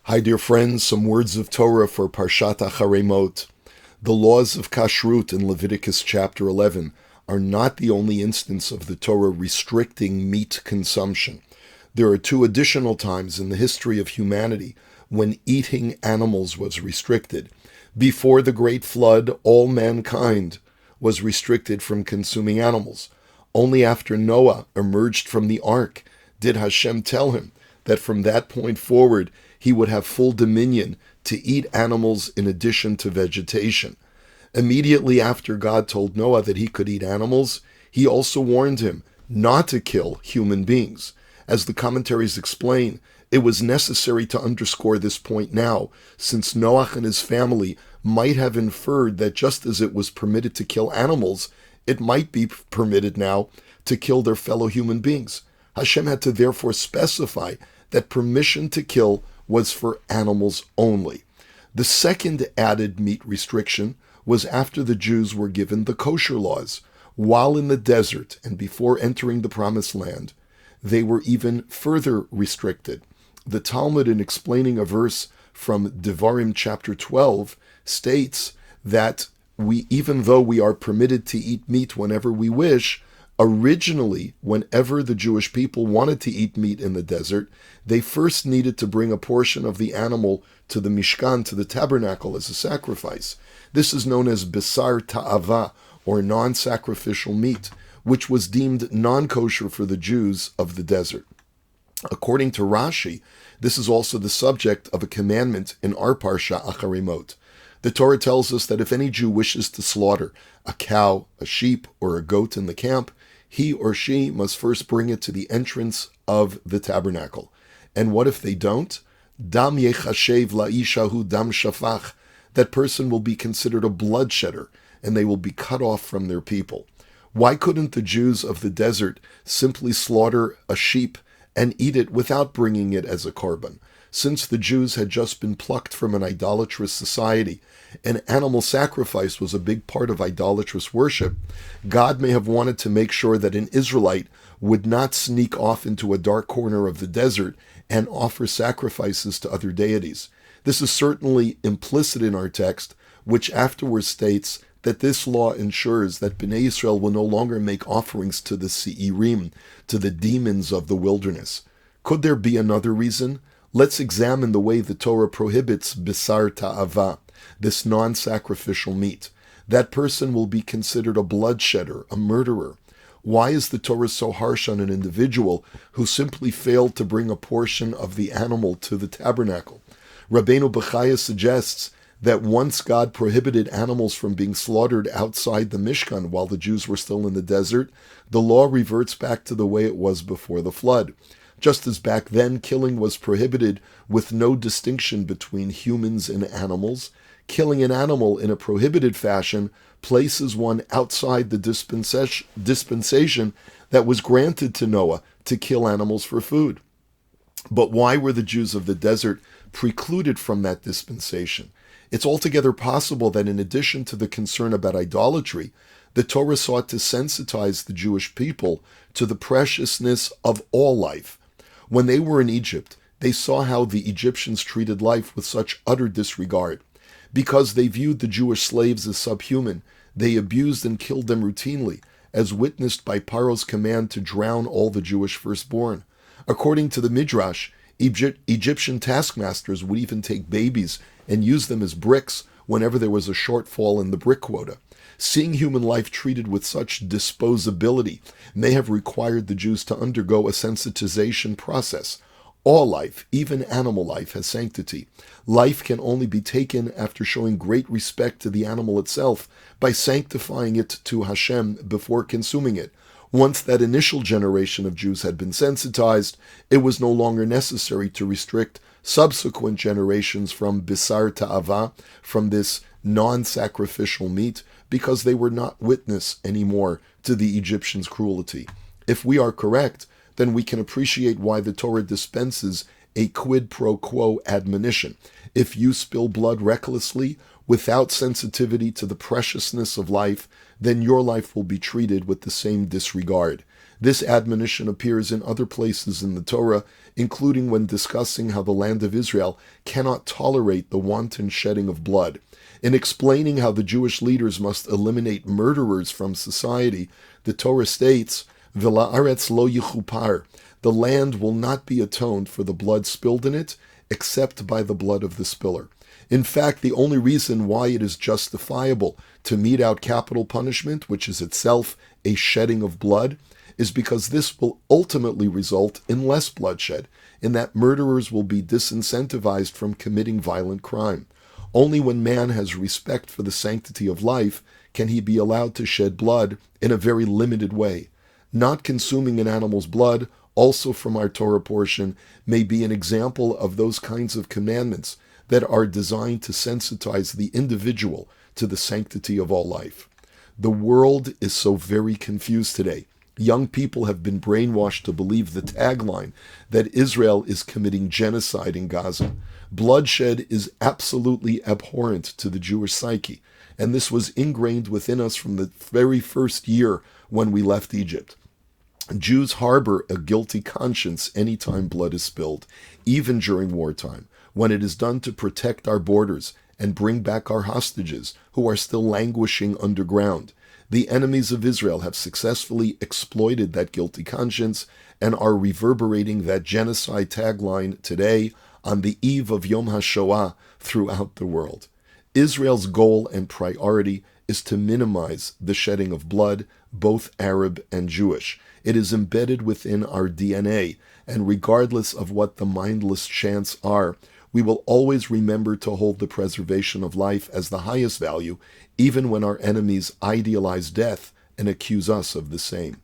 Hi, dear friends, some words of Torah for Parshat Acharei. The laws of kashrut in Leviticus chapter 11 are not the only instance of the Torah restricting meat consumption. There are two additional times in the history of humanity when eating animals was restricted. Before the Great Flood, all mankind was restricted from consuming animals. Only after Noah emerged from the ark did Hashem tell him that from that point forward, he would have full dominion to eat animals in addition to vegetation. Immediately after God told Noah that he could eat animals, he also warned him not to kill human beings. As the commentaries explain, it was necessary to underscore this point now, since Noah and his family might have inferred that just as it was permitted to kill animals, it might be permitted now to kill their fellow human beings. Hashem had to therefore specify that permission to kill was for animals only. The second added meat restriction was after the Jews were given the kosher laws. While in the desert and before entering the promised land, they were even further restricted. The Talmud, in explaining a verse from Devarim chapter 12, states that even though we are permitted to eat meat whenever we wish, originally, whenever the Jewish people wanted to eat meat in the desert, they first needed to bring a portion of the animal to the Mishkan, to the tabernacle, as a sacrifice. This is known as Besar Ta'ava, or non-sacrificial meat, which was deemed non-kosher for the Jews of the desert. According to Rashi, this is also the subject of a commandment in our Parsha, Acharei. The Torah tells us that if any Jew wishes to slaughter a cow, a sheep, or a goat in the camp, he or she must first bring it to the entrance of the tabernacle. And what if they don't? Dam yechashev la'ishahu dam shafach. That person will be considered a bloodshedder, and they will be cut off from their people. Why couldn't the Jews of the desert simply slaughter a sheep and eat it without bringing it as a korban? Since the Jews had just been plucked from an idolatrous society, and animal sacrifice was a big part of idolatrous worship, God may have wanted to make sure that an Israelite would not sneak off into a dark corner of the desert and offer sacrifices to other deities. This is certainly implicit in our text, which afterwards states that this law ensures that Bnei Yisrael will no longer make offerings to the Seirim, to the demons of the wilderness. Could there be another reason? Let's examine the way the Torah prohibits Besar Ta'ava, this non-sacrificial meat. That person will be considered a bloodshedder, a murderer. Why is the Torah so harsh on an individual who simply failed to bring a portion of the animal to the tabernacle? Rabbeinu Bechaya suggests that once God prohibited animals from being slaughtered outside the Mishkan while the Jews were still in the desert, the law reverts back to the way it was before the flood. Just as back then killing was prohibited with no distinction between humans and animals, killing an animal in a prohibited fashion places one outside the dispensation that was granted to Noah to kill animals for food. But why were the Jews of the desert precluded from that dispensation? It's altogether possible that in addition to the concern about idolatry, the Torah sought to sensitize the Jewish people to the preciousness of all life. When they were in Egypt, they saw how the Egyptians treated life with such utter disregard. Because they viewed the Jewish slaves as subhuman, they abused and killed them routinely, as witnessed by Paro's command to drown all the Jewish firstborn. According to the Midrash, Egyptian taskmasters would even take babies and use them as bricks whenever there was a shortfall in the brick quota. Seeing human life treated with such disposability may have required the Jews to undergo a sensitization process. All life, even animal life, has sanctity. Life can only be taken after showing great respect to the animal itself by sanctifying it to Hashem before consuming it. Once that initial generation of Jews had been sensitized, it was no longer necessary to restrict subsequent generations from Bisar Ta'ava, from this non-sacrificial meat, because they were not witness anymore to the Egyptians' cruelty. If we are correct, then we can appreciate why the Torah dispenses a quid pro quo admonition. If you spill blood recklessly, without sensitivity to the preciousness of life, then your life will be treated with the same disregard. This admonition appears in other places in the Torah, including when discussing how the land of Israel cannot tolerate the wanton shedding of blood. In explaining how the Jewish leaders must eliminate murderers from society, the Torah states, "V'la'aretz lo yichupar," the land will not be atoned for the blood spilled in it, except by the blood of the spiller. In fact, the only reason why it is justifiable to mete out capital punishment, which is itself a shedding of blood, is because this will ultimately result in less bloodshed, in that murderers will be disincentivized from committing violent crime. Only when man has respect for the sanctity of life can he be allowed to shed blood in a very limited way. Not consuming an animal's blood, also from our Torah portion, may be an example of those kinds of commandments that are designed to sensitize the individual to the sanctity of all life. The world is so very confused today. Young people have been brainwashed to believe the tagline that Israel is committing genocide in Gaza. Bloodshed is absolutely abhorrent to the Jewish psyche, and this was ingrained within us from the very first year when we left Egypt. Jews harbor a guilty conscience anytime blood is spilled, even during wartime, when it is done to protect our borders and bring back our hostages who are still languishing underground. The enemies of Israel have successfully exploited that guilty conscience and are reverberating that genocide tagline today on the eve of Yom HaShoah throughout the world. Israel's goal and priority is to minimize the shedding of blood, both Arab and Jewish. It is embedded within our DNA, and regardless of what the mindless chants are, we will always remember to hold the preservation of life as the highest value, even when our enemies idealize death and accuse us of the same.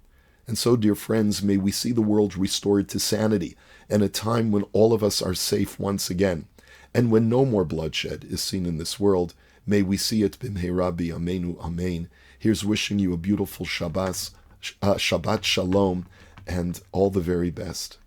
And so, dear friends, may we see the world restored to sanity, and a time when all of us are safe once again. And when no more bloodshed is seen in this world, may we see it b'mheira b'yameinu amen. Here's wishing you a beautiful Shabbat Shalom, and all the very best.